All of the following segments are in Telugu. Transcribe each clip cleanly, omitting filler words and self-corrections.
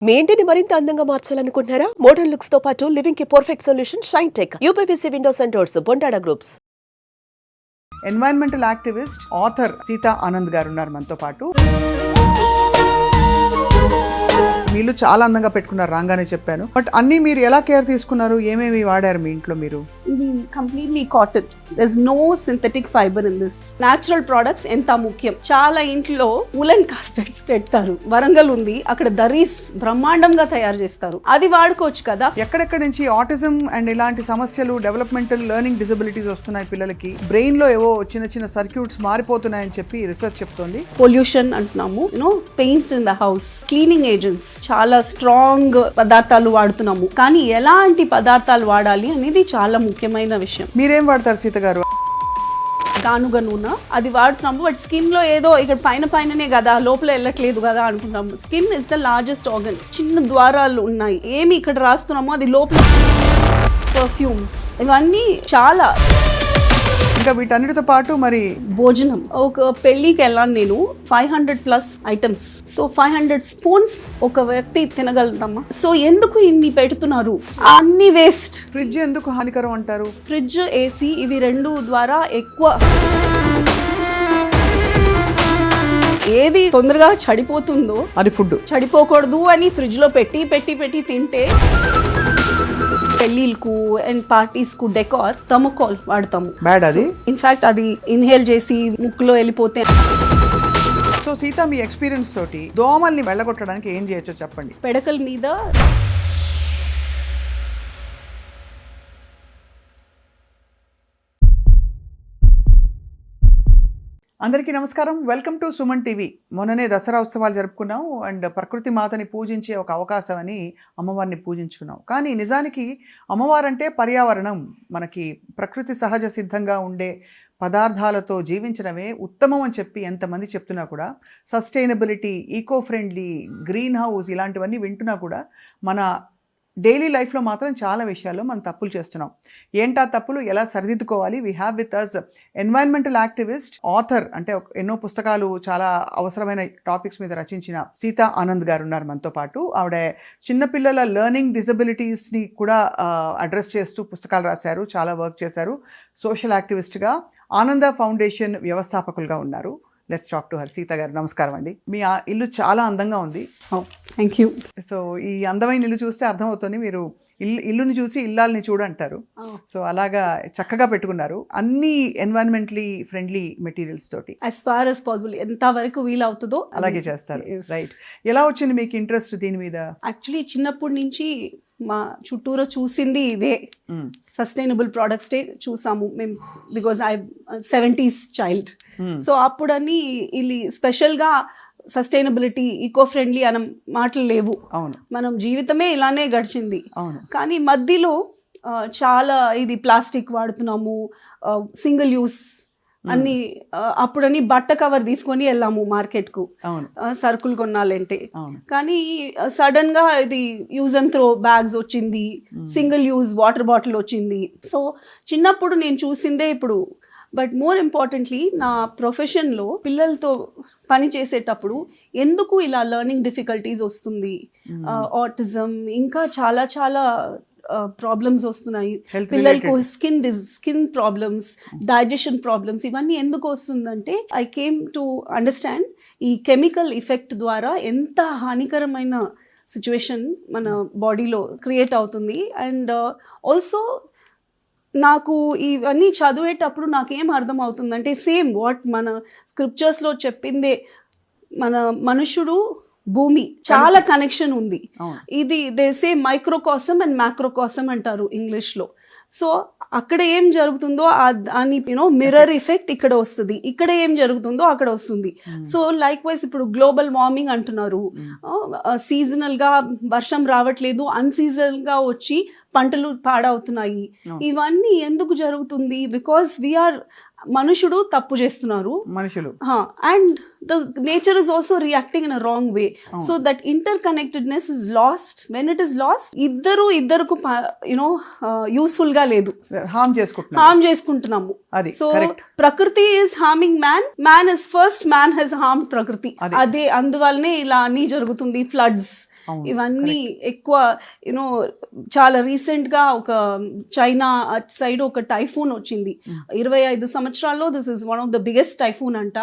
మీ ఇంటిని మరింత అందంగా మార్చాలనుకుంటున్నారా? మోడర్న్ లుక్స్ తో పాటు లివింగ్ కి perfect solution Shine Tech UPVC windows and doors Bondada groups. Environmental activist author Sita Anand garu ఉన్నారు మనతో పాటు. మీరు చాలా అందంగా పెట్టుకున్నారు, రాగానే చెప్పాను. బట్ అన్ని మీరు ఎలా కేర్ తీసుకున్నారు? ఏమేమి వాడారు మీ ఇంట్లో మీరు? ఇది completely cotton. there's no synthetic fiber in this. natural products ఎంత ముఖ్యం. చాలా ఇంట్లో woolen కార్పెట్స్ పెడతారు. వరంగల్ ఉంది, అక్కడ దరీస్ బ్రహ్మాండంగా తయారు చేస్తారు, అది వాడుకోవచ్చు కదా. ఎక్కడెక్కడి నుంచి ఆటిజం అండ్ ఇలాంటి సమస్యలు, డెవలప్మెంటల్ లెర్నింగ్ డిసబిలిటీస్ వస్తున్నాయి పిల్లలకి? బ్రెయిన్ లో ఏవో చిన్న చిన్న సర్క్యూట్స్ మారిపోతున్నాయని చెప్పి రీసెర్చ్ చెప్తోంది. పొల్యూషన్ అంటున్నాము, paint in the house, cleaning agents, చాలా స్ట్రాంగ్ పదార్థాలు వాడుతున్నాము, కానీ ఎలాంటి పదార్థాలు వాడాలి అనేది చాలా ముఖ్యమైన విషయం. మీరేం వాడతారు సీత గారు? గానుగ నూనె అది వాడుతున్నాము, బట్ స్కిన్ లో ఏదో ఇక్కడ పైననే కదా, లోపల వెళ్ళట్లేదు కదా అనుకుంటాము. Skin is the largest organ. చిన్న ద్వారాలు ఉన్నాయి, ఏమి ఇక్కడ రాస్తున్నామో అది లోపల. పర్ఫ్యూమ్స్ ఇవన్నీ చాలా. ఇంకా వీటన్నిటితో పాటు మరి భోజనం. ఒక పెళ్లికి వెళ్ళాను నేను, 500+ ఐటమ్స్. సో 500 స్పూన్స్ ఒక వ్యక్తి తినగలుగుతామా? సో ఎందుకు ఇన్ని పెడుతున్నారు? అన్ని వేస్ట్. ఫ్రిడ్జ్ ఎందుకు హానికరం అంటారు? ఫ్రిడ్జ్, ఏసీ ఇవి రెండు ద్వారా ఎక్కువ ఏది తొందరగా చెడిపోతుందో అది ఫుడ్. చెడిపోకూడదు అని ఫ్రిడ్జ్ లో పెట్టి పెట్టి పెట్టి తింటే. పెళ్లిళ్ళకు అండ్ పార్టీస్ కు డెకార్ థర్మోకాల్ వాడతాము. బ్యాడ్ అది. ఇన్ఫాక్ట్ అది ఇన్హేల్ చేసి ముక్కులో వెళ్ళిపోతే. సో సీత, మీ ఎక్స్పీరియన్స్ తోటి దోమల్ని వెళ్ళగొట్టడానికి ఏం చేయొచ్చో చెప్పండి. పెడకల మీద అందరికీ నమస్కారం, వెల్కమ్ టు సుమన్ టీవీ. మొన్ననే దసరా ఉత్సవాలు జరుపుకున్నాం అండ్ ప్రకృతి మాతని పూజించే ఒక అవకాశం అని అమ్మవారిని పూజించుకున్నాం. కానీ నిజానికి అమ్మవారంటే పర్యావరణం, మనకి ప్రకృతి సహజ సిద్ధంగా ఉండే పదార్థాలతో జీవించడమే ఉత్తమం అని చెప్పి ఎంతమంది చెప్తున్నా కూడా, sustainability, eco friendly, green house ఇలాంటివన్నీ వింటున్నా కూడా మన డైలీ లైఫ్లో మాత్రం చాలా విషయాల్లో మనం తప్పులు చేస్తున్నాం. ఏంటా తప్పులు, ఎలా సరిదిద్దుకోవాలి? We have with us environmental activist, author, అంటే ఎన్నో పుస్తకాలు చాలా అవసరమైన టాపిక్స్ మీద రచించిన సీతా ఆనంద్ గారు ఉన్నారు మనతో పాటు. ఆవిడ చిన్నపిల్లల లెర్నింగ్ డిజబిలిటీస్ని కూడా అడ్రస్ చేస్తూ పుస్తకాలు రాశారు, చాలా వర్క్ చేశారు. సోషల్ యాక్టివిస్ట్గా ఆనంద ఫౌండేషన్ వ్యవస్థాపకులుగా ఉన్నారు. Let's talk to her. Sita గారు నమస్కారం అండి. మీ ఇల్లు చాలా అందంగా ఉంది. Thank you. సో ఈ అందమైన ఇల్లు చూస్తే అర్థమవుతుంది మీరు ఇల్లుని చూసి ఇల్లాలని చూడంటారు. సో అలాగా చక్కగా పెట్టుకున్నారు, అన్ని ఎన్వైరన్మెంటలీ ఫ్రెండ్లీ మెటీరియల్స్ తోటి. యాజ్ ఫార్ యాజ్ పాసిబుల్ ఎంత వరకు వీలు అవుతుందో అలాగే చేస్తారు. రైట్. ఎలా వచ్చింది మీకు ఇంట్రెస్ట్ దీని మీద? యాక్చువల్లీ చిన్నప్పటి నుంచి మా చుట్టూరా చూసింది ఇదే, సస్టైనబుల్ ప్రోడక్ట్స్ చూసాము మేము, because I 70s child. So అప్పుడని ఇది స్పెషల్గా సస్టైనబిలిటీ, ఈకో ఫ్రెండ్లీ అన్న మాటలు లేవు. అవును, మనం జీవితమే ఇలానే గడిచింది. అవును. కానీ మధ్యలో చాలా ఇది ప్లాస్టిక్ వాడుతున్నాము, సింగిల్ యూస్ అన్ని. అప్పుడని బట్ట కవర్ తీసుకొని వెళ్ళాము మార్కెట్కు సరుకులు కొనాలంటే. కానీ సడన్ గా ఇది యూజ్ అండ్ త్రో బ్యాగ్స్ వచ్చింది, సింగిల్ యూజ్ వాటర్ బాటిల్ వచ్చింది. సో చిన్నప్పుడు నేను చూసిందే ఇప్పుడు. బట్ మోర్ ఇంపార్టెంట్లీ నా ప్రొఫెషన్లో పిల్లలతో పని చేసేటప్పుడు ఎందుకు ఇలా లెర్నింగ్ డిఫికల్టీస్ వస్తుంది, ఆటిజం, ఇంకా చాలా చాలా ప్రాబ్లమ్స్ వస్తున్నాయి పిల్లలకు, స్కిన్ ప్రాబ్లమ్స్, డైజెషన్ ప్రాబ్లమ్స్, ఇవన్నీ ఎందుకు వస్తుందంటే ఐ కేమ్ టు అండర్స్టాండ్ ఈ కెమికల్ ఎఫెక్ట్ ద్వారా ఎంత హానికరమైన సిచ్యువేషన్ మన బాడీలో క్రియేట్ అవుతుంది. అండ్ ఆల్సో నాకు ఇవన్నీ చదివేటప్పుడు నాకేం అర్థం అవుతుందంటే, సేమ్ వాట్ మన స్క్రిప్చర్స్లో చెప్పిందే, మన మనుషుడు భూమి చాలా కనెక్షన్ ఉంది. ఇది దే సే మైక్రోకాసం అండ్ మ్యాక్రోకాసం అంటారు ఇంగ్లీష్లో. సో అక్కడ ఏం జరుగుతుందో అని మిర్రర్ ఎఫెక్ట్ ఇక్కడ వస్తుంది, ఇక్కడ ఏం జరుగుతుందో అక్కడ వస్తుంది. సో లైక్ వైజ్ ఇప్పుడు గ్లోబల్ వార్మింగ్ అంటున్నారు, సీజనల్ గా వర్షం రావట్లేదు, అన్సీజనల్ గా వచ్చి పంటలు పాడవుతున్నాయి. ఇవన్నీ ఎందుకు జరుగుతుంది? బికాస్ వీఆర్ మనుషుడు తప్పు చేస్తున్నారు మనుషులు, and the nature is also reacting in a wrong way. So that interconnectedness is lost. When it is lost, ఇద్దరుకు యూస్ఫుల్ గా లేదు, హార్మ్ చేసుకుంటున్నాము. సో ప్రకృతి is harming man is first, man has harm ప్రకృతి. అదే అందువల్లనే ఇలా అన్ని జరుగుతుంది, ఫ్లడ్స్, అవును, ఇవన్నీ ఎక్కువ యూనో చాలా రీసెంట్గా ఒక చైనా సైడ్ ఒక టైఫూన్ వచ్చింది 25 సంవత్సరాల్లో. This is one of the biggest typhoon అంట.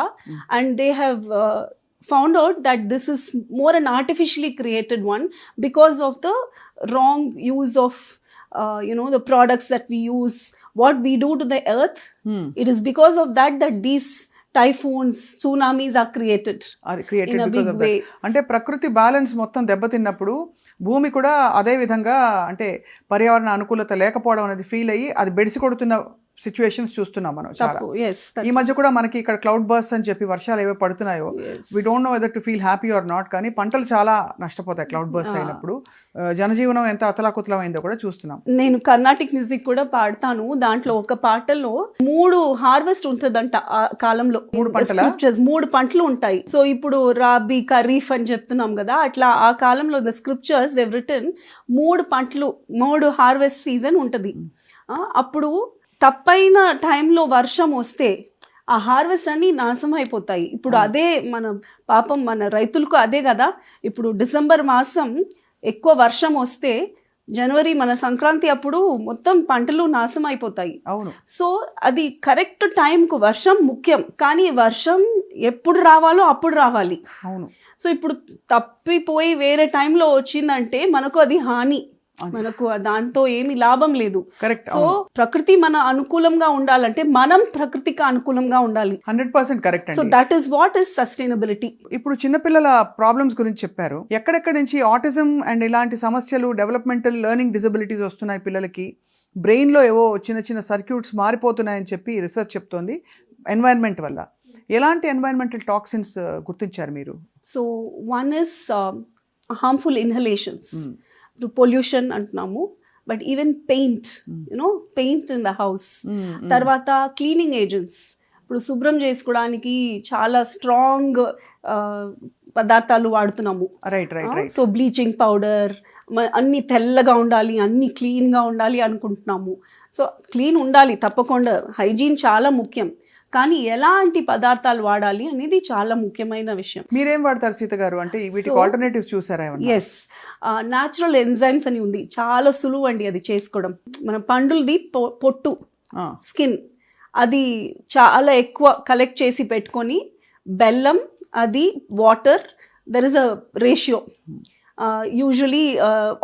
And they have found out that this is more an artificially created one because of the wrong use of the products that we use, what we do to the earth. It is because of that these typhoons, tsunamis are created in a big way. అంటే ప్రకృతి బ్యాలెన్స్ మొత్తం దెబ్బతిన్నప్పుడు భూమి కూడా అదే విధంగా అంటే పర్యావరణ అనుకూలత లేకపోవడం అనేది ఫీల్ అయ్యి అది బెడిసి కొడుతున్న సిచ్యువేషన్స్ చూస్తున్నాం మనం చాలా. ఈ మధ్య కూడా మనకి ఇక్కడ క్లౌడ్ బర్స్ట్ అని చెప్పి వర్షాలు ఏవో పడుతున్నాయో, we don't know whether to feel happy or not, కానీ పంటలు చాలా నష్టపోతాయి క్లౌడ్ బర్స్ట్ అయినప్పుడు. జనజీవనం ఎంత అతలాకుతలం అయిందో కూడా చూస్తున్నాం. నేను కర్ణాటిక్ మ్యూజిక్ కూడా పాడతాను. దాంట్లో ఒక పాటలో 3 హార్వెస్ట్ ఉంటుందంట ఆ కాలంలో. 3 పంటలు ఉంటాయి. సో ఇప్పుడు రాబీ ఖరీఫ్ అని చెప్తున్నాం కదా, అట్లా ఆ కాలంలో ద స్క్రిప్చర్స్ దెవ్ రిటన్ 3 పంటలు, 3 హార్వెస్ట్ సీజన్ ఉంటుంది. అప్పుడు తప్పైన టైంలో వర్షం వస్తే ఆ హార్వెస్ట్ అన్ని నాశనం అయిపోతాయి. ఇప్పుడు అదే మన రైతులకు అదే కదా. ఇప్పుడు డిసెంబర్ మాసం ఎక్కువ వర్షం వస్తే జనవరి మన సంక్రాంతి అప్పుడు మొత్తం పంటలు నాశనం అయిపోతాయి. అవును. సో అది కరెక్ట్ టైంకు వర్షం ముఖ్యం, కానీ వర్షం ఎప్పుడు రావాలో అప్పుడు రావాలి. అవును. సో ఇప్పుడు తప్పిపోయి వేరే టైంలో వచ్చిందంటే మనకు అది హాని, మనకు దాంతో ఏమి లాభం లేదు. సో ప్రకృతి మన అనుకూలంగా ఉండాలంటే మనం ప్రకృతికి అనుకూలంగా ఉండాలి. 100% correct. So that is what is sustainability. ఇప్పుడు చిన్నపిల్లల ప్రాబ్లమ్స్ గురించి చెప్పారు. ఎక్కడెక్కడి నుంచి ఆటిజం అండ్ ఇలాంటి సమస్యలు, డెవలప్మెంటల్ లెర్నింగ్ డిజబిలిటీస్ వస్తున్నాయి పిల్లలకి, బ్రెయిన్లో ఏవో చిన్న చిన్న సర్క్యూట్స్ మారిపోతున్నాయని చెప్పి రీసెర్చ్ చెప్తోంది ఎన్వైరన్మెంట్ వల్ల. ఎలాంటి ఎన్వైరన్మెంటల్ టాక్సిన్స్ గుర్తించారు మీరు? So one is harmful inhalations. ఇప్పుడు పొల్యూషన్ అంటున్నాము, but even paint, paint in the house. తర్వాత క్లీనింగ్ ఏజెంట్స్, ఇప్పుడు శుభ్రం చేసుకోవడానికి చాలా స్ట్రాంగ్ పదార్థాలు వాడుతున్నాము. సో బ్లీచింగ్ పౌడర్, అన్ని తెల్లగా ఉండాలి, అన్ని క్లీన్గా ఉండాలి అనుకుంటున్నాము. సో క్లీన్ ఉండాలి తప్పకుండా, హైజీన్ చాలా ముఖ్యం, కానీ ఎలాంటి పదార్థాలు వాడాలి అనేది చాలా ముఖ్యమైన విషయం. మీరేం వాడతారు సీత గారు? అంటే వీటికి ఆల్టర్నేటివ్స్ చూసారా? ఎస్, న్యాచురల్ ఎంజైమ్స్ అని ఉంది, చాలా సులువు అండి అది చేసుకోవడం. మన పండులది పొట్టు, స్కిన్, అది చాలా ఎక్కువ కలెక్ట్ చేసి పెట్టుకొని బెల్లం, అది water, there is a ratio. Usually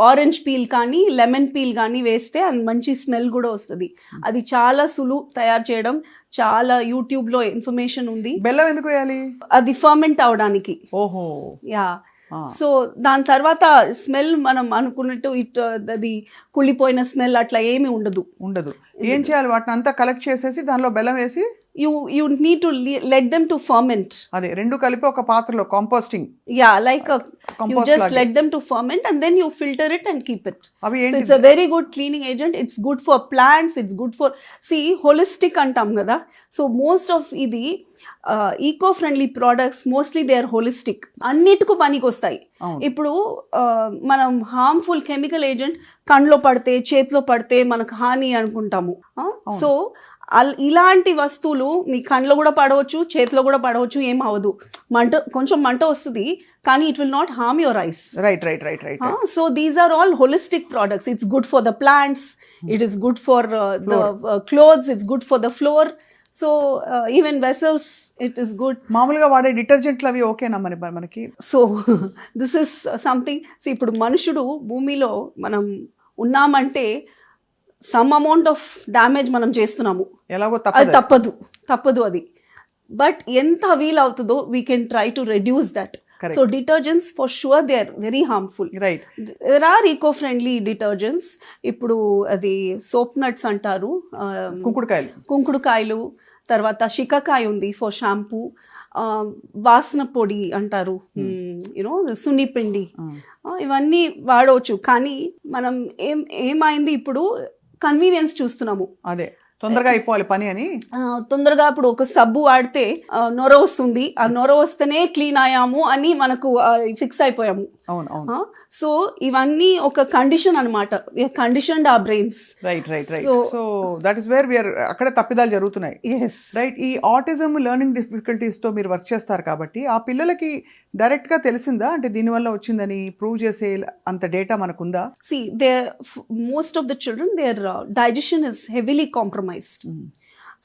orange peel కానీ లెమన్ పీల్ కానీ వేస్తే అది మంచి స్మెల్ కూడా వస్తుంది. అది చాలా సులువు తయారు చేయడం, చాలా యూట్యూబ్లో ఇన్ఫర్మేషన్ ఉంది. బెల్లం ఎందుకు వేయాలి? అది ఫర్మెంట్ అవడానికి. ఓహో, యా. సో దాని తర్వాత స్మెల్ మనం అనుకున్నట్టు అది కుళ్ళిపోయిన స్మెల్ అట్లా ఏమి ఉండదు. ఏం చేయాలి? వాటిని అంతా కలెక్ట్ చేసేసి దానిలో బెల్లం వేసి you need to let them to ferment. అదే రెండు కలిపి ఒక పాత్రలో composting. Yeah, like you just let them to ferment and then you filter it and keep it. So it's a very good cleaning agent. It's good for plants, it's good for, see, holistic antam kada. So most of idi eco-friendly products, mostly they are holistic. అన్నిటికీ పనికి వస్తాయి. ఇప్పుడు మనం హార్మ్ఫుల్ కెమికల్ ఏజెంట్ కండ్లో పడితే, చేతిలో పడితే మనకు హాని అనుకుంటాము. సో ఇలాంటి వస్తువులు మీ కండ్లో కూడా పడవచ్చు, చేతిలో కూడా పడవచ్చు, ఏం అవ్వదు. కొంచెం మంట వస్తుంది, కానీ it will not harm your eyes. Right. So these are all holistic products. It's good for the plants, it is good for the clothes, it's good for the floor. So even vessels it is good. మామూలుగా వాడే డిటర్జెంట్లు అవి ఓకేనా మరి మనకి? So this is something. ఇప్పుడు మనుషుడు భూమిలో మనం ఉన్నామంటే సమ్ అమౌంట్ ఆఫ్ డ్యామేజ్ మనం చేస్తున్నాము, అది తప్పదు అది. బట్ ఎంత వీల్ అవుతుందో we can try to reduce that. So detergents for sure they are very harmful. There are eco friendly detergents. ఇప్పుడు అది సోప్ నట్స్ అంటారు, కుంకుడుకాయలు, తర్వాత షికాకాయ ఉంది ఫర్ షాంపూ, వాసన పొడి అంటారు, సున్నిపిండి, ఇవన్నీ వాడవచ్చు. కానీ మనం ఏమైంది ఇప్పుడు కన్వీనియన్స్ చూస్తున్నాము. అదే తొందరగా అయిపోవాలి పని అని. తొందరగా ఇప్పుడు ఒక సబ్బు వాడితే నొర వస్తుంది, ఆ నొర వస్తేనే క్లీన్ అయ్యాము అని మనకు ఫిక్స్ అయిపోయాము. అవును అవును. సో ఇవన్నీ ఒక కండిషన్ అనమాట, కండిషన్డ్ ఆ brains. Right right right. So that is where we are, అక్కడే తప్పిదాలు జరుగుతున్నాయి. రైట్. ఈ ఆటిజం లెర్నింగ్ డిఫికల్టీస్ తో మీరు వర్క్ చేస్తారు కాబట్టి ఆ పిల్లలకి డైరెక్ట్ గా తెలిసిందా, అంటే దీనివల్ల వచ్చిందని ప్రూవ్ చేసే అంత data మనకుందా? See, most of the children, their digestion is heavily compromised.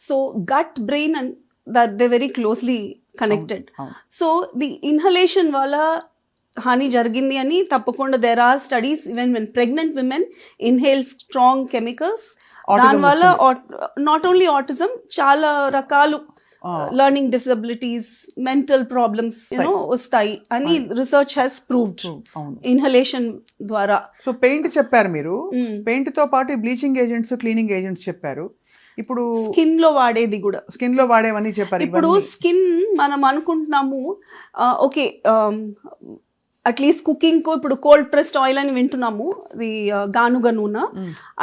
So gut, brain and that they're very closely connected. So the inhalation wala హాని జరిగింది అని తప్పకుండా there are studies even when pregnant women inhale strong chemicals, దానివల్ల not only autism, చాలా రకాలు లర్నింగ్ డిసబిలిటీస్, మెంటల్ ప్రాబ్లమ్స్ వస్తాయి అని రీసెర్చ్ హ్యాస్ ప్రూవ్డ్ ఇన్హలేషన్ ద్వారా. సో పెయింట్ చెప్పారు మీరు, పెయింట్ తో పాటు బ్లీచింగ్ ఏజెంట్స్, క్లీనింగ్ ఏజెంట్స్ చెప్పారు. ఇప్పుడు స్కిన్ లో వాడేది కూడా, స్కిన్ లో వాడేవని చెప్పారు. ఇప్పుడు స్కిన్ మనం అనుకుంటున్నాము ఓకే అట్లీస్ట్ కుకింగ్ కు ఇప్పుడు కోల్డ్ ప్రెస్డ్ ఆయిల్ అని వింటున్నాము, అది గానుగ నూనె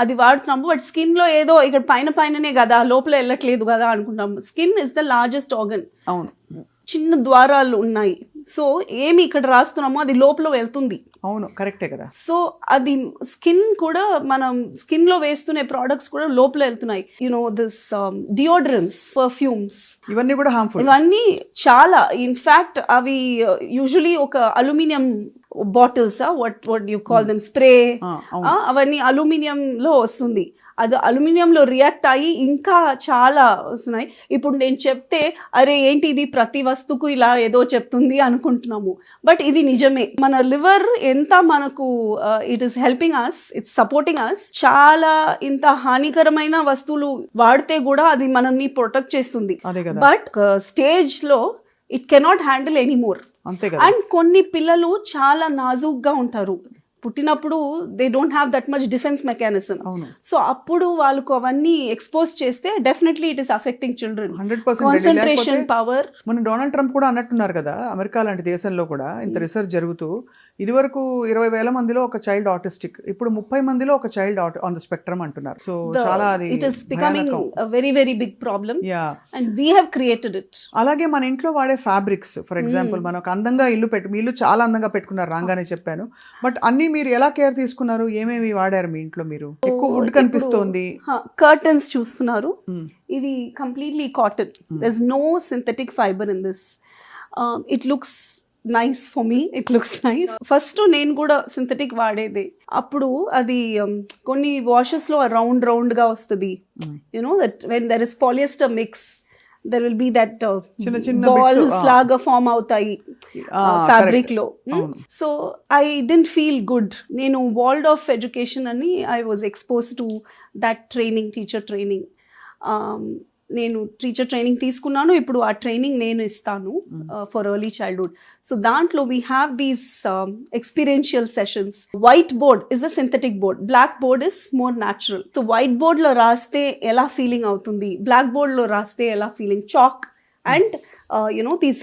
అది వాడుతున్నాము. బట్ స్కిన్ లో ఏదో ఇక్కడ పైననే కదా, లోపల వెళ్ళట్లేదు కదా అనుకుంటాము. Skin is the largest organ. అవును, చిన్న ద్వారాలు ఉన్నాయి. సో ఏమి ఇక్కడ రాస్తున్నామో అది లోపల వెళ్తుంది. అవును, కరెక్టే కదా. సో అది స్కిన్ కూడా, మనం స్కిన్ లో వేస్తున్న ప్రోడక్ట్స్ కూడా లోపల వెళ్తున్నాయి. యునో దిస్ డియోడ్రెన్స్, పర్ఫ్యూమ్స్, ఇవన్నీ కూడా హార్మ్ఫుల్. ఇవన్నీ చాలా, ఇన్ఫాక్ట్ అవి యూజువలీ ఒక aluminium bottles, what you call them, spray, అవన్నీ అల్యూమినియం లో వస్తుంది. అది అల్యూమినియంలో రియాక్ట్ అయ్యి ఇంకా చాలా వస్తున్నాయి. ఇప్పుడు నేను చెప్తే అరే ఏంటి ఇది ప్రతి వస్తువుకు ఇలా ఏదో చెప్తుంది అనుకుంటున్నాము, బట్ ఇది నిజమే. మన లివర్ ఎంత మనకు it is helping us, it's supporting us. చాలా ఇంత హానికరమైన వస్తువులు వాడితే కూడా అది మనల్ని ప్రొటెక్ట్ చేస్తుంది. బట్ స్టేజ్ లో it cannot handle anymore. And కొన్ని పిల్లలు చాలా నాజూక్గా ఉంటారు, పుట్టినప్పుడు they don't have that much defence mechanism. So అప్పుడు వాళ్ళకు అవన్నీ ఎక్స్పోజ్ చేస్తే definitely it is affecting children. 100% concentration power. మన డొనాల్డ్ ట్రంప్ కూడా అన్నట్టున్నారు కదా, అమెరికా లాంటి దేశంలో కూడా ఇంత రీసెర్చ్ జరుగుతూ ఇదివరకు 20,000 మందిలో ఒక చైల్డ్ ఆటిస్టిక్, ఇప్పుడు 30 మందిలో ఒక చైల్డ్ ఆన్ ద స్పెక్ట్రమ్ అంటున్నారు. సో చాలా it is becoming a very very big problem. And we have created it. అలాగే మన ఇంట్లో వాడే ఫ్యాబ్రిక్స్, ఫర్ ఎగ్జాంపుల్ మనకు అందంగా మీ ఇల్లు చాలా అందంగా పెట్టుకున్నారు రాగానే చెప్పాను, బట్ అన్ని మీరు ఎలా కేర్ తీసుకున్నారు, ఏమేమి వాడారు మీ ఇంట్లో? మీరు ఎక్కువ వుడ్ కనిపిస్తోంది, కర్టన్స్ చూస్తున్నారు, ఇది completely cotton, there is no synthetic fibre in this. It looks nice for me, it looks nice. First నేను కూడా సింథటిక్ వాడేది, అప్పుడు అది కొన్ని వాషెస్ లో రౌండ్ గా వస్తుంది. You know that when there is polyester mix, there will be that balls laga form అవుతాయి fabric లో. So I didn't feel good. నేను Waldorf education అని I was exposed to that training, teacher training. నేను టీచర్ ట్రైనింగ్ తీసుకున్నాను, ఇప్పుడు ఆ ట్రైనింగ్ నేను ఇస్తాను ఫర్ ఎర్లీ చైల్డ్హుడ్. సో దాంట్లో we have these experiential sessions. White board is a synthetic board, black board is more natural. So white బోర్డ్లో రాస్తే ఎలా ఫీలింగ్ అవుతుంది, బ్లాక్ బోర్డ్లో రాస్తే ఎలా feeling, chalk and these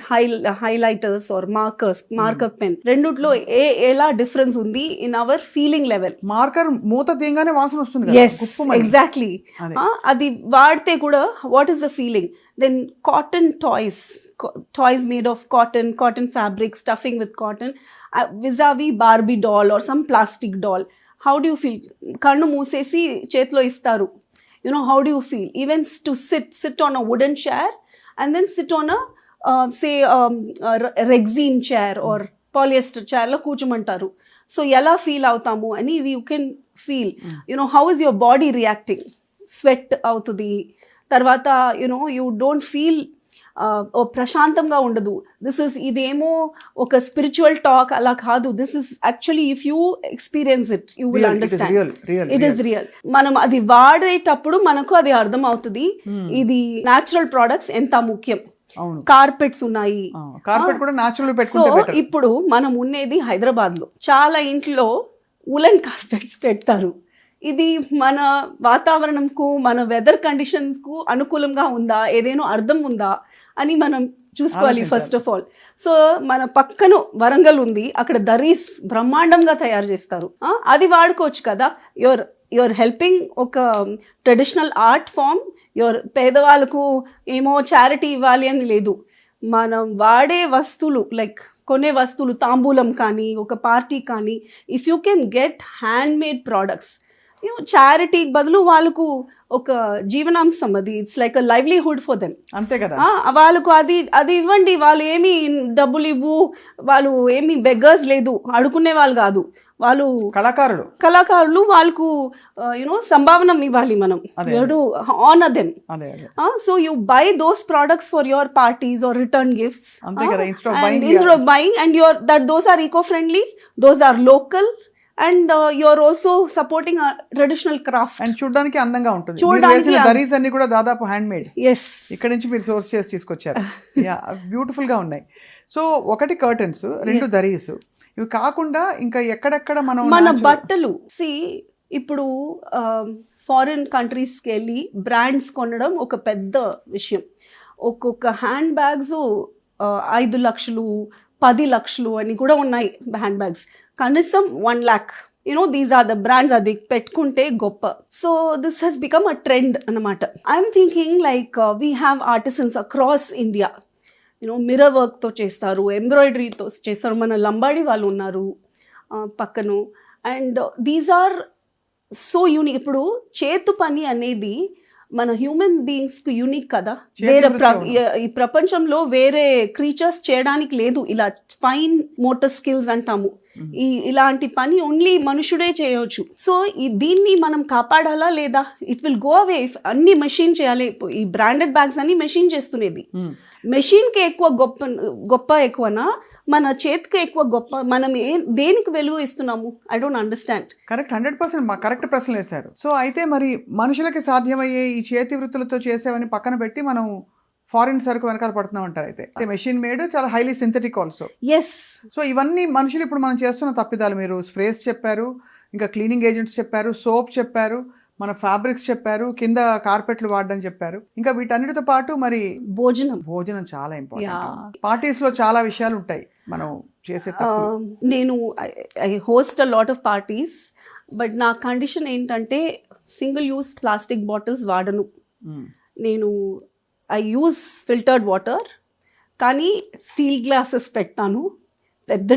highlighters or marker pen, రెండుట్లో ఎలా డిఫరెన్స్ ఉంది in our feeling level. Marker మూత తీయగానే వాసన వస్తుంది. ఎగ్జాక్ట్లీ. అది వాడితే కూడా what is the feeling. Then cotton toys made of cotton fabric, stuffing with cotton, vis-a-vis Barbie doll or some plastic doll. How do you feel? కన్ను మూసేసి చేతిలో ఇస్తారు, how do you feel? Even to sit on a wooden chair and then sit on a rexine chair or polyester chair lo కూర్చోమంటారు. సో ఎలా ఫీల్ అవుతాము అని you can feel. How is your body reacting? Sweat అవుతుంది, తర్వాత యూ డోంట్ ఫీల్ ప్రశాంతంగా ఉండదు. ఇదేమో ఒక స్పిరిచువల్ టాక్ అలా కాదు. This is actually if you experience it you will understand it is real. మనం అది వాడేటప్పుడు మనకు అది అర్థం అవుతుంది ఇది న్యాచురల్ ప్రొడక్ట్స్ ఎంత ముఖ్యం. కార్పెట్స్ ఉన్నాయి, సో ఇప్పుడు మనం ఉండేది హైదరాబాద్ లో, చాలా ఇంట్లో ఉలెన్ కార్పెట్స్ పెడతారు. ఇది మన వాతావరణంకు, మన వెదర్ కండిషన్స్ కు అనుకూలంగా ఉందా, ఏదైనా అర్థం ఉందా అని మనం చూసుకోవాలి ఫస్ట్ ఆఫ్ ఆల్. సో మన పక్కన వరంగల్ ఉంది, అక్కడ దరీస్ బ్రహ్మాండంగా తయారు చేస్తారు, అది వాడుకోవచ్చు కదా. యూఆర్ హెల్పింగ్ ఒక ట్రెడిషనల్ ఆర్ట్ ఫామ్. యువర్ పేదవాళ్ళకు ఏమో చారిటీ ఇవ్వాలి అని లేదు. మనం వాడే వస్తువులు లైక్ కొనే వస్తువులు, తాంబూలం కానీ ఒక పార్టీ కానీ, if you can get hand made products, చారిటీకి బదులు వాళ్ళకు ఒక జీవనాంశం, అది it's like a livelihood for them. అంతే కదా, వాళ్ళకు అది ఇవ్వండి. వాళ్ళు ఏమి డబ్బులు ఇవ్వు, వాళ్ళు ఏమి బెగ్గర్స్ లేదు, అడుకునే వాళ్ళు కాదు, వాళ్ళు కళాకారులు. వాళ్ళకు సంభావన ఇవ్వాలి మనం. Honour them. So you buy those products for your parties or return gifts instead of buying, and those are eco-friendly, those are local, and you're also supporting a traditional craft. And చూడడానికి అందంగా ఉంటుంది. మీరు వేసిన దరీస్ అన్ని కూడా దాదాపు హ్యాండ్ మేడ్. yes, ఇక్కడ నుంచి మీరు సోర్స్ చేసి తీసుకొచ్చారు. యా, బ్యూటిఫుల్ గా ఉన్నాయి. సో ఒకటి కర్టన్స్, రెండు దరీస్, ఇవి కాకుండా ఇంకా ఎక్కడెక్కడ మన బట్టలు ఇప్పుడు ఫారిన్ కంట్రీస్కి వెళ్ళి బ్రాండ్స్ కొనడం ఒక పెద్ద విషయం. ఒక్కొక్క హ్యాండ్ బ్యాగ్స్ 5 లక్షలు 10 లక్షలు అని కూడా ఉన్నాయి హ్యాండ్ బ్యాగ్స్. కనీసం 1 lakh. These are the brands. అది పెట్టుకుంటే గొప్ప. So this has become a trend అన్నమాట. I'm thinking like we have artisans across India. Mirror వర్క్తో చేస్తారు, ఎంబ్రాయిడరీతో చేస్తారు. మన లంబాడి వాళ్ళు ఉన్నారు పక్కన. And these are so unique. ఇప్పుడు చేతు పని అనేది మన హ్యూమన్ బీయింగ్స్కి యూనిక్ కదా. వేరే ఈ ప్రపంచంలో వేరే క్రీచర్స్ చేయడానికి లేదు. ఇలా ఫైన్ మోటార్ స్కిల్స్ అంటాము, ఇలాంటి పని ఓన్లీ మనుషుడే చేయవచ్చు. సో దీన్ని మనం కాపాడాలా లేదా? It will go away. అన్ని మెషిన్ చేయాలి. ఈ బ్రాండెడ్ బ్యాగ్స్ అన్ని మెషిన్ చేస్తున్నది. మెషిన్కి ఎక్కువ గొప్ప ఎక్కువనా, మన చేతికి ఎక్కువ గొప్ప? మనం దేనికి విలువ ఇస్తున్నాము? I don't understand. Correct, 100% correct ప్రశ్నలు వేశారు. సో అయితే మరి మనుషులకి సాధ్యమయ్యే ఈ చేతి వృత్తులతో చేసేవని పక్కన పెట్టి మనం ఫారిన్ సరుకు వెనకాల పడుతున్నాం అంటారు. అయితే మెషిన్ మేడ్, చాలా highly synthetic also. Yes. So ఇవన్నీ మనుషులు ఇప్పుడు మనం చేస్తున్న తప్పిదాలు. మీరు స్ప్రేస్ చెప్పారు, ఇంకా క్లీనింగ్ ఏజెంట్స్ చెప్పారు, సోప్ చెప్పారు, మన ఫ్యాబ్రిక్స్ చెప్పారు, కింద కార్పెట్లు వాడడం చెప్పారు. ఇంకా వీటన్నిటితో పాటు మరి భోజనం చాలా ఇంపార్టెంట్. పార్టీస్ లో చాలా విషయాలు ఉంటాయి మనం చేసే. నేను I host a lot of parties, but నా కండిషన్ ఏంటంటే సింగిల్ యూస్ ప్లాస్టిక్ బాటిల్స్ వాడను. నేను ఐ యూజ్ ఫిల్టర్డ్ వాటర్, కానీ స్టీల్ గ్లాసెస్ పెడతాను. పెద్ద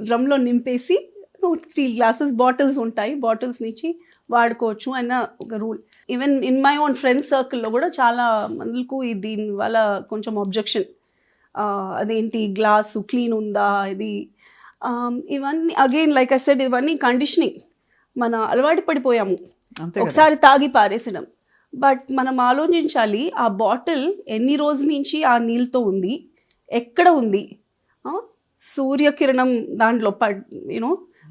డ్రమ్లో నింపేసి స్టీల్ గ్లాసెస్, బాటిల్స్ ఉంటాయి, బాటిల్స్ నుంచి వాడుకోవచ్చు అన్న ఒక rule. Even in my own friends సర్కిల్లో కూడా చాలా మందికి దీని వల్ల కొంచెం అబ్జెక్షన్. అదేంటి గ్లాసు క్లీన్ ఉందా ఇది, ఇవన్నీ అగైన్ లైక్ ఐ సెడ్, ఇవన్నీ కండిషనింగ్. మన అలవాటు పడిపోయాము, ఒకసారి తాగి పారేసడం. బట్ మనం ఆలోచించాలి, ఆ బాటిల్ ఎన్ని రోజుల నుంచి ఆ నీళ్ళతో ఉంది, ఎక్కడ ఉంది. సూర్యకిరణం దాంట్లో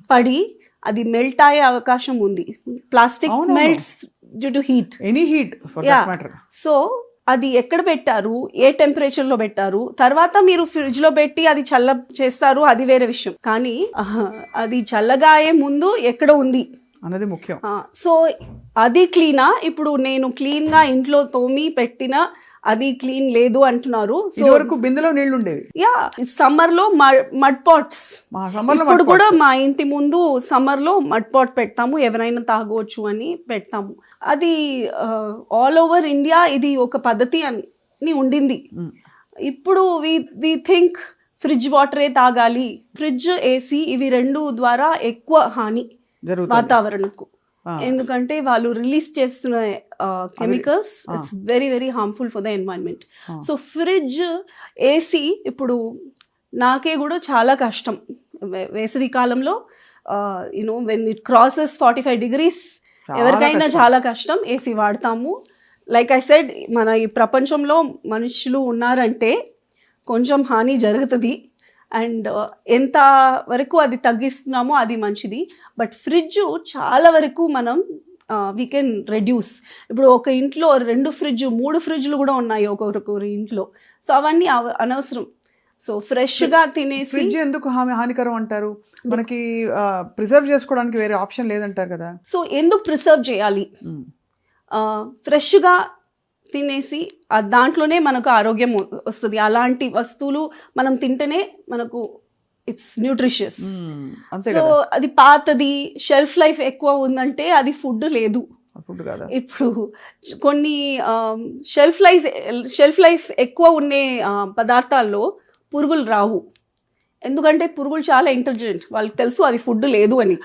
పడి అది మెల్ట్ అయ్యే అవకాశం ఉంది. Plastic melts due to heat, any heat for that matter. So అది ఎక్కడ పెట్టారు, ఏ టెంపరేచర్లో పెట్టారు, తర్వాత మీరు ఫ్రిడ్జ్లో పెట్టి అది చల్ల చేస్తారు, అది వేరే విషయం. కానీ అది చల్లగా అయ్యే ముందు ఎక్కడ ఉంది అన్నది ముఖ్యం. సో అది క్లీనా? ఇప్పుడు నేను క్లీన్గా ఇంట్లో తోమి పెట్టిన అది క్లీన్ లేదు అంటున్నారు. సో వరకు బిందెలో నీళ్లు ఉండేవి. యా, సమ్మర్ లో మడ్ పాట్స్. ఇప్పుడు కూడా మా ఇంటి ముందు సమ్మర్ లో మడ్ పాట్ పెడతాము, ఎవరైనా తాగవచ్చు అని పెడతాము. అది ఆల్ ఓవర్ ఇండియా ఇది ఒక పద్ధతి అని ఉండింది. ఇప్పుడు వి థింక్ ఫ్రిడ్జ్ వాటరే తాగాలి. ఫ్రిడ్జ్, ఏసీ ఇవి రెండు ద్వారా ఎక్కువ హాని వాతావరణకు. ఎందుకంటే వాళ్ళు రిలీజ్ చేస్తున్న chemicals it's very very harmful for the environment. So fridge, AC ఇప్పుడు నాకే కూడా చాలా కష్టం వేసవి కాలంలో. వెన్ ఇట్ క్రాసెస్ 45 degrees ఎవరికైనా చాలా కష్టం. ఏసీ వాడతాము. లైక్ ఐ సెడ్, మన ఈ ప్రపంచంలో మనుషులు ఉన్నారంటే కొంచెం హాని జరుగుతుంది. అండ్ ఎంత వరకు అది తగ్గిస్తున్నామో అది మంచిది. బట్ ఫ్రిడ్జ్ చాలా వరకు మనం వీ కెన్ రెడ్యూస్. ఇప్పుడు ఒక ఇంట్లో 2 ఫ్రిడ్జ్ 3 ఫ్రిడ్జ్లు కూడా ఉన్నాయి ఒక్కొక్కరి ఇంట్లో. సో అవన్నీ అనవసరం. సో ఫ్రెష్గా తినేసి. ఫ్రిడ్జ్ ఎందుకు హానికరం అంటారు? మనకి ప్రిజర్వ్ చేసుకోవడానికి వేరే ఆప్షన్ లేదంటారు కదా. సో ఎందుకు ప్రిజర్వ్ చేయాలి? ఫ్రెష్గా తినేసి దాంట్లోనే మనకు ఆరోగ్యం వస్తుంది. అలాంటి వస్తువులు మనం తింటేనే మనకు ఇట్స్ న్యూట్రిషియస్. అంతే సో కదా, అది పాతది, షెల్ఫ్ లైఫ్ ఎక్కువ ఉందంటే అది ఫుడ్ లేదు. ఫుడ్ కదా. ఇప్పుడు కొన్ని షెల్ఫ్ లైఫ్ ఎక్కువ ఉండే పదార్థాల్లో పురుగులు రావు. ఎందుకంటే పురుగులు చాలా ఇంటెలిజెంట్, వాళ్ళకి తెలుసు అది ఫుడ్ లేదు అని.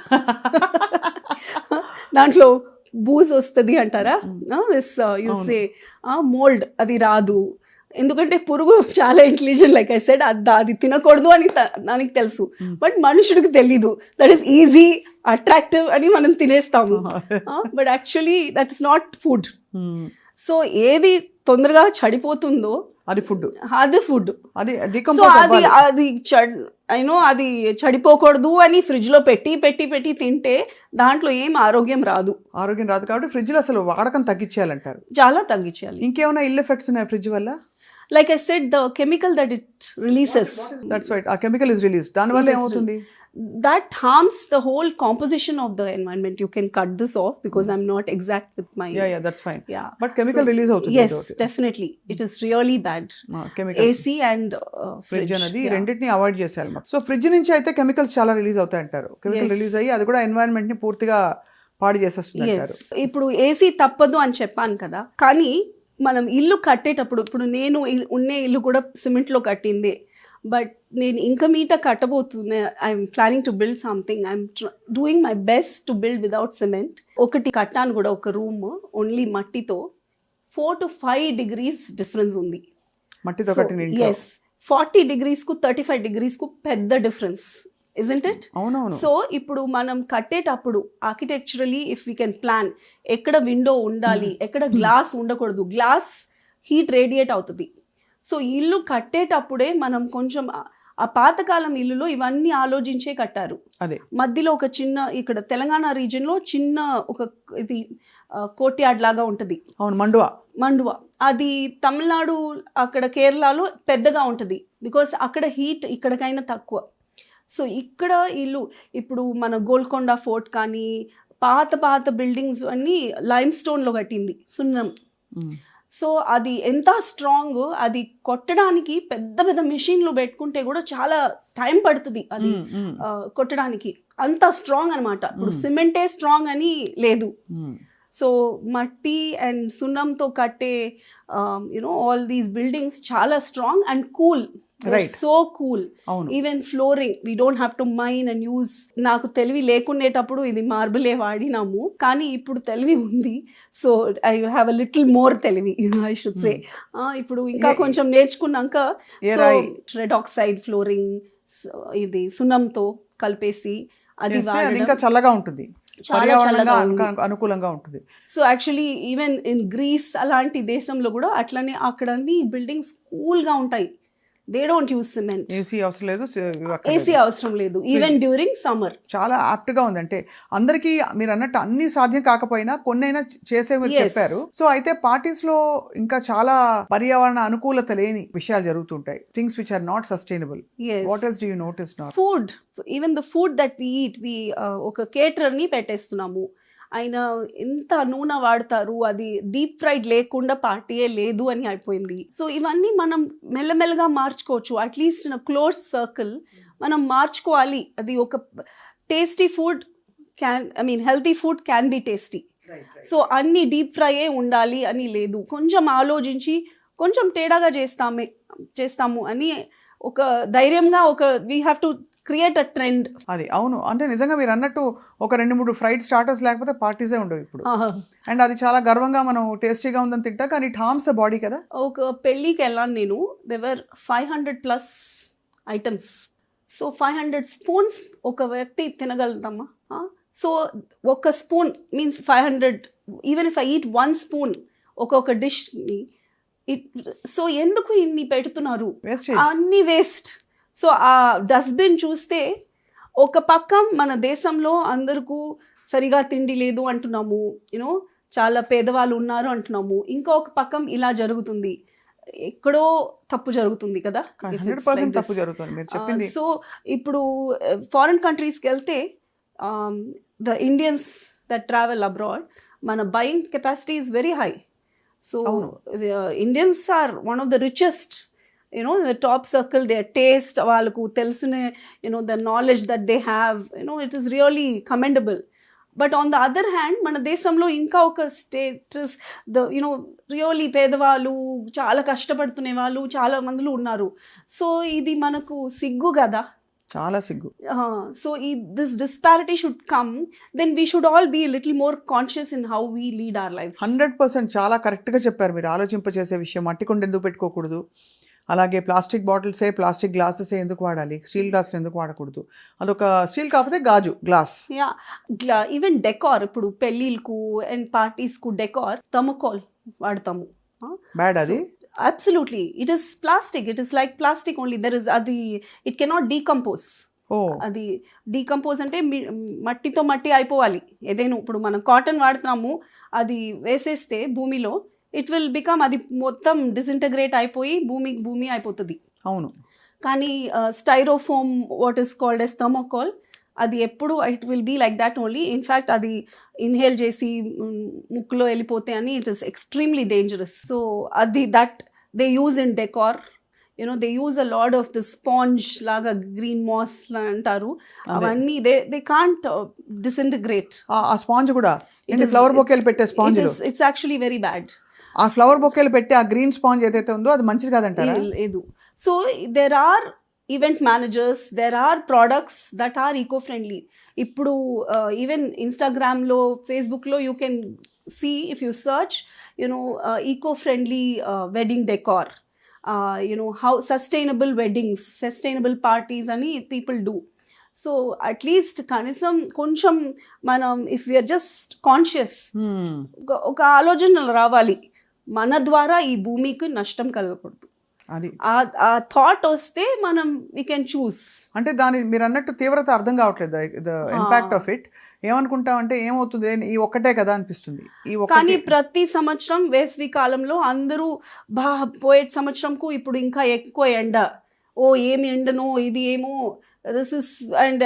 దాంట్లో బూజ్ వస్తుంది అంటారా, యూసే మోల్డ్, అది రాదు. ఎందుకంటే పురుగు చాలా ఇంటెలిజెంట్, లైక్ ఐ సెడ్, అది తినకూడదు అని దానికి తెలుసు. బట్ మనుషుడికి తెలీదు. దట్ ఈస్ ఈజీ, అట్రాక్టివ్ అని మనం తినేస్తాము. But actually that is not food. So ఏది తొందరగా చెడిపోతుందో అది ఫుడ్, అది ఫుడ్. అది సో అది అది చెడిపోకూడదు అని ఫ్రిడ్జ్ లో పెట్టి పెట్టి పెట్టి తింటే దాంట్లో ఏం ఆరోగ్యం రాదు. ఆరోగ్యం రాదు కాబట్టి ఫ్రిడ్జ్ లో అసలు వాడకం తగ్గించేయాలంటారు. చాలా తగ్గించాలి. ఇంకేమైనా ఇల్ ఎఫెక్ట్స్ ఉన్నాయి ఫ్రిడ్జ్ వల్ల? Like I said, the chemical that it releases. That's right. A chemical is released. దాని వల్ల ఏమవుతుంది? That harms the whole composition of the environment. You can cut this off because I'm not exact with my. Yeah, that's fine. Yeah. But chemical release అవుతుంది. Yes, definitely. It is really bad. Chemical. AC and fridge అనేది రెండింటిని అవాయిడ్ చేసేయాలి. సో ఫ్రిడ్జ్ నుంచి అయితే కెమికల్స్ చాలా రిలీజ్ అవుతాయి అంటారు. కెమికల్ రిలీజ్ అయ్యి అది కూడా ఎన్వైరన్మెంట్ ని పూర్తిగా పాడు చేసేస్తుంది అంటారు. ఇప్పుడు ఏసీ తప్పదు అని చెప్పాను కదా, కానీ మనం ఇల్లు కట్టేటప్పుడు, ఇప్పుడు నేను ఉండే ఇల్లు కూడా సిమెంట్లో కట్టింది, బట్ నేను ఇంకా మీట కట్టబోతున్నా. I'm planning to build something. I'm doing my best to build without cement. ఒకటి కట్టాను కూడా, ఒక రూమ్ ఓన్లీ మట్టితో. 4 to 5 degrees డిఫరెన్స్ ఉంది మట్టితో కట్టిన ఇంట్లో. ఎస్, 40 degrees కు 35 degrees కు పెద్ద డిఫరెన్స్, isn't it? అవునవును. సో ఇప్పుడు మనం కట్టేటప్పుడు ఆర్కిటెక్చరలీ ఇఫ్ వీ కెన్ ప్లాన్, ఎక్కడ విండో ఉండాలి, ఎక్కడ గ్లాస్ ఉండకూడదు, గ్లాస్ హీట్ రేడియేట్ అవుతుంది. సో ఇల్లు కట్టేటప్పుడే మనం కొంచెం ఆ పాతకాలం ఇల్లులో ఇవన్నీ ఆలోచించే కట్టారు. అదే మధ్యలో ఒక చిన్న, ఇక్కడ తెలంగాణ రీజియన్లో చిన్న ఒక ఇది కోర్ట్యార్డ్ లాగా ఉంటుంది. అవును, మండువా. అది తమిళనాడు, అక్కడ కేరళలో పెద్దగా ఉంటుంది, బికాస్ అక్కడ హీట్ ఇక్కడికైనా తక్కువ. సో ఇక్కడ ఇల్లు, ఇప్పుడు మన గోల్కొండ ఫోర్ట్ కానీ పాత బిల్డింగ్స్ అన్నీ లైమ్ స్టోన్లో కట్టింది, సున్నం. సో అది ఎంత స్ట్రాంగ్, అది కొట్టడానికి పెద్ద పెద్ద మెషిన్లు పెట్టుకుంటే కూడా చాలా టైం పడుతుంది అది కొట్టడానికి, అంత స్ట్రాంగ్ అనమాట. ఇప్పుడు సిమెంటే స్ట్రాంగ్ అని లేదు. సో మట్టి అండ్ సున్నంతో కట్టే ఆల్ దీస్ బిల్డింగ్స్ చాలా strong and cool. Right. So cool. Even flooring, we don't have to mine and use. నాకు తెలివి లేకుండేటప్పుడు ఇది మార్బులే వాడినాము, కానీ ఇప్పుడు తెలివి ఉంది. So I have a little more తెలివి, ఐ షుడ్ సే. ఇప్పుడు ఇంకా కొంచెం నేర్చుకున్నాక రెడ్ ఆక్సైడ్ ఫ్లోరింగ్ ఇది సున్నంతో కలిపేసి అది ఇంకా చల్లగా ఉంటుంది, అనుకూలంగా ఉంటుంది. So actually even in grace అలాంటి దేశంలో కూడా అట్లనే అక్కడ అన్ని బిల్డింగ్స్ కూల్గా ఉంటాయి. They don't use cement. AC అవసరం లేదు ఈవెన్ డ్యూరింగ్ సమ్మర్. చాలా యాప్ట్ గా ఉందంటే అందరికీ మీరు అన్నట్టు అన్ని సాధ్యం కాకపోయినా కొన్నైనా చేసే మీరు చెప్పారు. సో అయితే పార్టీస్ లో ఇంకా చాలా పర్యావరణ అనుకూలత లేని విషయాలు జరుగుతుంటాయి, things which are not sustainable. What else do you notice now? Food, even the food that we eat, ఒక కేటరర్ ని పెట్టేస్తున్నాము. ఆయన ఎంత నూనె వాడతారు, అది డీప్ ఫ్రైడ్ లేకుండా పార్టీయే లేదు అని అయిపోయింది. సో ఇవన్నీ మనం మెల్లమెల్లగా మార్చుకోవచ్చు. అట్లీస్ట్ ఇన్ క్లోజ్ సర్కిల్ మనం మార్చుకోవాలి. అది ఒక tasty food healthy food can be tasty. So అన్ని డీప్ ఫ్రైయే ఉండాలి అని లేదు. కొంచెం ఆలోచించి కొంచెం తేడాగా చేస్తాము అని ఒక ధైర్యంగా we have to create a trend. అది అవును, అంటే నిజంగా మీరు అన్నట్టు ఒక 2-3 ఫ్రైడ్ స్టార్టర్స్ లేకపోతే పార్టీసే ఉండవు ఇప్పుడు. అండ్ అది చాలా గర్వంగా మనం టేస్టీగా ఉందని తింటా, కానీ ఇట్ హార్మ్స్ ద బాడీ కదా. ఒక పెళ్ళికి వెళ్ళాను నేను, దేవర్ 500+ ఐటమ్స్. సో 500 స్పూన్స్ ఒక వ్యక్తి తినగలుగుతామా? సో ఒక spoon means 500. Even if I eat 1 spoon ఒక్కొక్క డిష్ని, సో ఎందుకు ఇన్ని పెడుతున్నారు? అన్ని వేస్ట్. సో ఆ డస్ట్బిన్ చూస్తే ఒక పక్క మన దేశంలో అందరికీ సరిగా తిండి లేదు అంటున్నాము, చాలా పేదవాళ్ళు ఉన్నారు అంటున్నాము. ఇంకొక పక్కం ఇలా జరుగుతుంది, ఎక్కడో తప్పు జరుగుతుంది కదా. 100% తప్పు జరుగుతుంది మీరు చెప్పింది. సో ఇప్పుడు ఫారిన్ కంట్రీస్కి వెళ్తే the Indians that travel abroad, మన buying capacity is very high. So Indians are one of the richest the top circle, their taste, వాళ్ళకు తెలిసిన the knowledge that they have, it is really commendable. But on the other hand మన దేశంలో ఇంకా ఒక స్టేటస్ రియల్లీ పేదవాళ్ళు, చాలా కష్టపడుతునే వాళ్ళు చాలా మందిలో ఉన్నారు. సో ఇది మనకు సిగ్గు కదా, చాలా సిగ్గు. So this disparity should come, then we should all be little more conscious in how we lead our life. 100% చాలా కరెక్ట్గా చెప్పారు మీరు. ఆలోచింపచేసే విషయం, మట్టి కుండ ఎందుకు పెట్టుకోకూడదు, అలాగే ప్లాస్టిక్ బాటిల్సే, ప్లాస్టిక్ గ్లాసెసే ఎందుకు వాడాలి, స్టీల్ గ్లాసులు ఎందుకు వాడకూడదు, అదొక స్టీల్ కాకపోతే గాజు గ్లాస్. ఈవెన్ డెకార్, ఇప్పుడు పెళ్ళిళ్ళకు అండ్ పార్టీస్కు డెకార్ థర్మోకాల్ వాడతాము. బ్యాడ్ అది? Absolutely, it is plastic, it is like plastic only. There is adi, it cannot decompose. అది డీకంపోజ్ అంటే మట్టితో మట్టి అయిపోవాలి. ఏదైనా ఇప్పుడు మనం కాటన్ వాడుతున్నాము, అది వేసేస్తే భూమిలో ఇట్ విల్ బికమ్, అది మొత్తం డిసింటగ్రేట్ అయిపోయి భూమి అయిపోతుంది. అవును. కానీ styrofoam, what is called as thermocol, అది ఎప్పుడు it will be like that only. In fact అది ఇన్హేల్ చేసి ముక్కులో వెళ్ళిపోతే అని it is extremely dangerous. So అది that they use in decor. They use a lot of the sponge లాగా, గ్రీన్ మాస్ అంటారు, అవన్నీ దే కాంట్ డిసింటిగ్రేట్. ఆ స్పాంజ్ కూడా ఫ్లవర్ బొకేలు పెట్టే sponge, it's actually very bad. ఆ ఫ్లవర్ బొకేలు పెట్టి ఆ గ్రీన్ స్పాంజ్ ఏదైతే ఉందో అది మంచిది కాదంటారా? లేదు. So there are event managers, there are products that are eco friendly. ఇప్పుడు ఈవెన్ ఇన్స్టాగ్రామ్లో, ఫేస్బుక్లో you can see, if you search eco friendly wedding decor, how sustainable weddings, sustainable parties అని people do. సో అట్లీస్ట్ కనీసం కొంచెం మనం, ఇఫ్ వీఆర్ జస్ట్ కాన్షియస్, ఒక ఆలోచన రావాలి, మన ద్వారా ఈ భూమికి నష్టం కలగకూడదు. అది ఆ థాట్ వస్తే మనం వీ కెన్ చూస్. అంటే దాని మీరు అన్నట్టు తీవ్రత అర్థం కావట్లేదు, ద ఇంపాక్ట్ ఆఫ్ ఇట్. ఏమనుకుంటామంటే ఏమవుతుంది, ఈ ఒక్కటే కదా అనిపిస్తుంది. కానీ ప్రతి సంవత్సరం వేసవి కాలంలో అందరూ పోయే సంవత్సరంకు ఇప్పుడు ఇంకా ఎక్కువ ఎండ, ఏమి ఎండనో ఇది ఏమో, దిస్ ఇస్ అండ్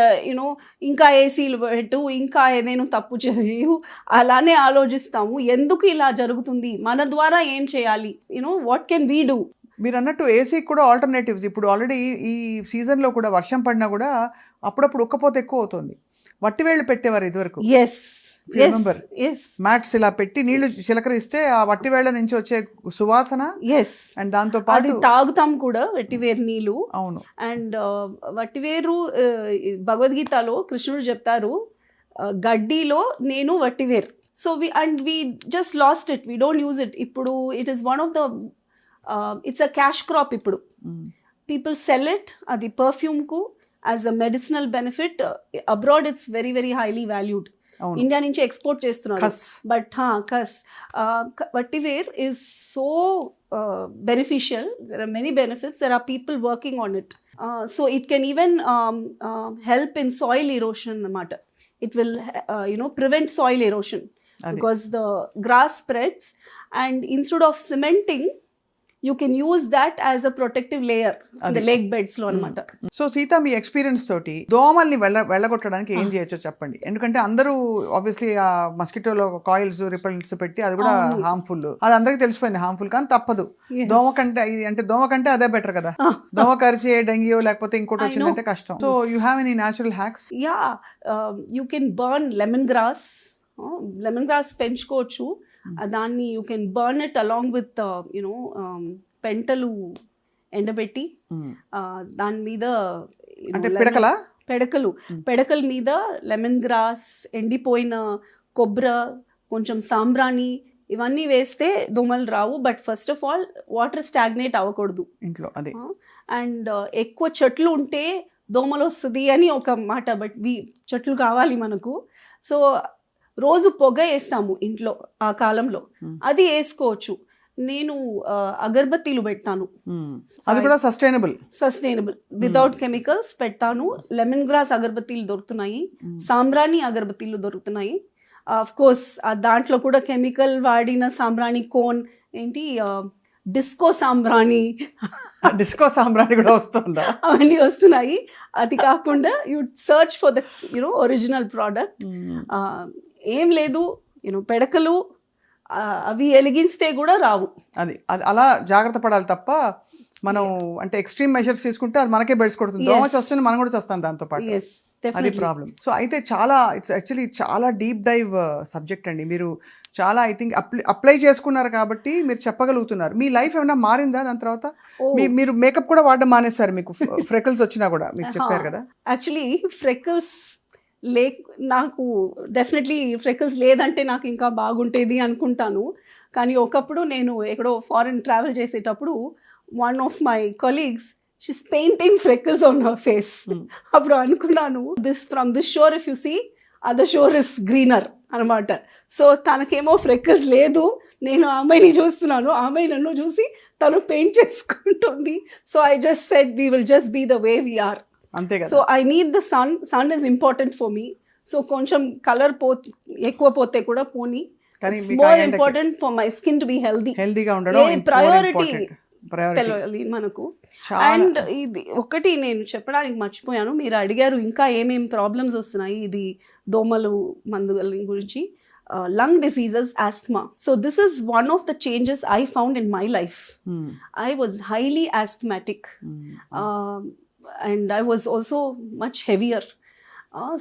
ఇంకా ఏసీలు పెట్టు, ఇంకా ఏదైనా తప్పు చేయు, అలానే ఆలోచిస్తాము. ఎందుకు ఇలా జరుగుతుంది, మన ద్వారా ఏం చేయాలి, వాట్ కెన్ వీ డూ. మీరు అన్నట్టు ఏసీకి కూడా ఆల్టర్నేటివ్స్. ఇప్పుడు ఆల్రెడీ ఈ సీజన్లో కూడా వర్షం పడినా కూడా అప్పుడప్పుడు ఉక్కపోతే ఎక్కువ అవుతుంది. వట్టి వేళ్ళు పెట్టేవారు ఇదివరకు, మ్యాట్స్ ఇలా పెట్టి నీళ్లు చిలకరిస్తే ఆ వట్టి వేళ్ల నుంచి వచ్చే సువాసన, అండ్ దాంతో పాటు తాగుతాం కూడా వట్టివేరు నీళ్ళు. అవును. అండ్ వట్టివేరు భగవద్గీతలో కృష్ణుడు చెప్తారు, గడ్డిలో నేను వట్టివేరు. So we just lost it, we don't use it. ఇప్పుడు it is one of the it's a cash crop. ఇప్పుడు people sell it, అది perfume కు as a medicinal benefit. Abroad it's very very highly valued. India నుంచి ఎక్స్పోర్ట్ చేస్తున్నారు. But khus vattiver is so beneficial. There are many benefits. There are people working on it. So it can even help in soil erosion అన్నమాట. It will prevent soil erosion because the grass spreads, and instead of cementing, you can use that as a protective layer in the lake beds లో అన్నమాట. సో సీత, మీ ఎక్స్పీరియన్స్ తోటి దోమల్ని వెళ్ళగొట్టడానికి ఏం చేయొచ్చో చెప్పండి. ఎందుకంటే అందరూ ఆబ్వియస్లీ ఆ మస్కిటోలో కాయిల్స్, రిపెల్స్ పెట్టి, అది కూడా హార్మ్ఫుల్, అది అందరికీ తెలిసిపోయింది హార్మ్ఫుల్, కానీ తప్పదు. దోమ కంటే అదే బెటర్ కదా. దోమ కరిచి డెంగ్యూ లేకపోతే ఇంకోటి వచ్చిందంటే కష్టం. So you have any natural hacks? You can burn lemon grass. Lemon grass పెంచుకోవచ్చు. దాన్ని you can burn it along with పెంటలు ఎండబెట్టి, దాని మీద పెడకల మీద లెమన్ గ్రాస్, ఎండిపోయిన కొబ్బరి, కొంచెం సాంబ్రాణి, ఇవన్నీ వేస్తే దోమలు రావు. But first of all water stagnate అవ్వకూడదు ఇంట్లో. అండ్ ఎక్కువ చెట్లు ఉంటే దోమలు వస్తుంది అని ఒక మాట, బట్ చెట్లు కావాలి మనకు. సో రోజు పొగ వేస్తాము ఇంట్లో ఆ కాలంలో, అది వేసుకోవచ్చు. నేను అగరబత్తీలు పెడతాను, అది కూడా సస్టైనబుల్ వితౌట్ కెమికల్స్ పెడతాను. లెమన్ గ్రాస్ అగరబత్తీలు దొరుకుతున్నాయి, సాంబ్రాణి అగరబత్తీలు దొరుకుతున్నాయి. ఆఫ్ కోర్స్ దాంట్లో కూడా కెమికల్ వాడిన సాంబ్రాణి, కోన్ ఏంటి డిస్కో సాంబ్రాణి కూడా వస్తుందా, అవన్నీ వస్తున్నాయి. అది కాకుండా you search for the original product. ఏం లేదు, పెడకలు, అవి వెలిగిస్తే కూడా రావు. అలా జాగ్రత్త పడాలి తప్ప మనం అంటే ఎక్స్ట్రీమ్ మెషర్స్ తీసుకుంటే అది మనకే బెడ్స్ కొడుతుంది. దోమ వస్తుంది, మనం కూడా చేస్తాం దాంతో పాటు. అది ప్రాబ్లం. సో అయితే ఇట్స్ యాక్చువల్లీ చాలా డీప్ డైవ్ సబ్జెక్ట్ అండి. మీరు చాలా ఐ థింక్ అప్లై చేసుకున్నారు కాబట్టి మీరు చెప్పగలుగుతున్నారు. మీ లైఫ్ ఏమైనా మారిందా దాని తర్వాత? మీరు మేకప్ కూడా వాడడం మానేస్తారు మీకు ఫ్రెకల్స్ వచ్చినా కూడా, మీరు చెప్పారు కదా. యాక్చువల్లీ ఫ్రెకల్స్ నాకు డెఫినెట్లీ ఫ్రెకల్స్ లేదంటే నాకు ఇంకా బాగుంటేది అనుకుంటాను. కానీ ఒకప్పుడు నేను ఎక్కడో ఫారెన్ ట్రావెల్ చేసేటప్పుడు one of my colleagues she's painting freckles on her face. అప్పుడు అనుకున్నాను, from this shore if you see other shore is greener అనమాట. సో తనకేమో ఫ్రెకల్స్ లేదు, నేను అమ్మాయిని చూస్తున్నాను, అమ్మాయి నన్ను చూసి తను పెయింట్ చేసుకుంటుంది. So I just said we will just be the way we are. అంతే కదా. So I need the sun is important for me. So కొంచెం కలర్ ఎక్కువ పోతే కూడా పోనీ, more important for my skin to be హెల్దీగా ఉండడం ప్రయారిటీ తెలియాలి మనకు. అండ్ ఇది ఒకటి నేను చెప్పడానికి మర్చిపోయాను, మీరు అడిగారు ఇంకా ఏమేమి ప్రాబ్లమ్స్ వస్తున్నాయి ఇది దోమలు మందు గురించి. lung diseases, asthma. So this is one of the changes I found in my life. I was highly asthmatic. And I was also much heavier.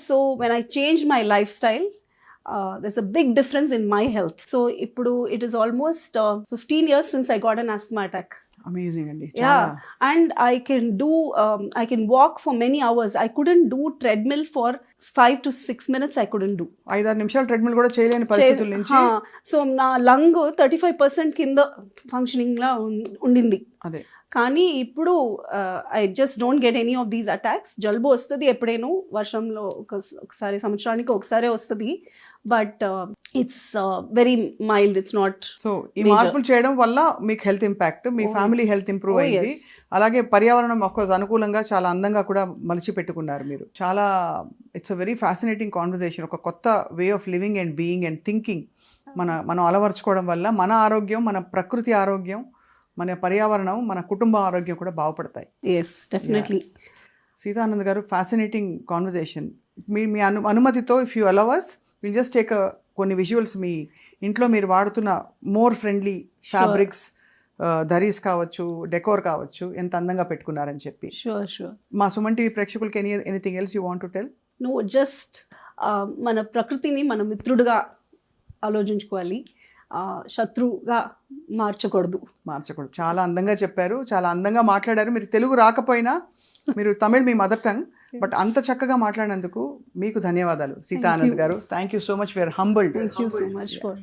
So when I changed my lifestyle, there's a big difference in my health. So it is almost 15 years since I got an asthma attack. Amazing andi. Yeah, and I can walk for many hours. I couldn't do treadmill for 5 to 6 minutes. I couldn't do 5-6 నిమిషాలు ట్రెడ్మిల్ కూడా చేయలేని పరిస్థితుల నుంచి. సో నా లంగ్ 35% కింద ఫంక్షనింగ్ లా ఉండింది. అదే కానీ ఇప్పుడు I just don't get any of these attacks. జలుబు వస్తుంది ఎప్పుడేనో, వర్షంలో ఒకసారి, సంవత్సరానికి ఒకసారి వస్తుంది. But it's very mild, it's not. So ఈ మార్పులు చేయడం వల్ల మీకు హెల్త్ ఇంపాక్ట్, మీ ఫ్యామిలీ హెల్త్ ఇంప్రూవ్ అయింది. అలాగే పర్యావరణం ఆఫ్కోర్స్ అనుకూలంగా చాలా అందంగా కూడా మలిచి పెట్టుకున్నారు మీరు. చాలా it's a very fascinating conversation. ఒక కొత్త way of living and being and thinking మనం అలవర్చుకోవడం వల్ల మన ఆరోగ్యం, మన ప్రకృతి ఆరోగ్యం, మన పర్యావరణం, మన కుటుంబ ఆరోగ్యం కూడా బాగుపడతాయి. yes definitely. సీతా ఆనంద్ గారు, ఫ్యాసినేటింగ్ కాన్వర్జేషన్. మీ అనుమతితో if you allow us, will just take కొన్ని విజువల్స్. మీ ఇంట్లో మీరు వాడుతున్న మోర్ ఫ్రెండ్లీ ఫ్యాబ్రిక్స్, ధరీస్ కావచ్చు, డెకోర్ కావచ్చు, ఎంత అందంగా పెట్టుకున్నారని చెప్పి. Sure. మా సుమన్ టీవీ ప్రేక్షకులకి anything else you want to tell? No, just మన ప్రకృతిని మన మిత్రుడుగా ఆలోచించుకోవాలి, శత్రువుగా మార్చకూడదు. చాలా అందంగా చెప్పారు, చాలా అందంగా మాట్లాడారు. మీరు తెలుగు రాకపోయినా, మీరు తమిళ్ మీ మదర్ టంగ్, బట్ అంత చక్కగా మాట్లాడినందుకు మీకు ధన్యవాదాలు Sita Anand garu. Thank you so much. We are humbled. Thank you so much for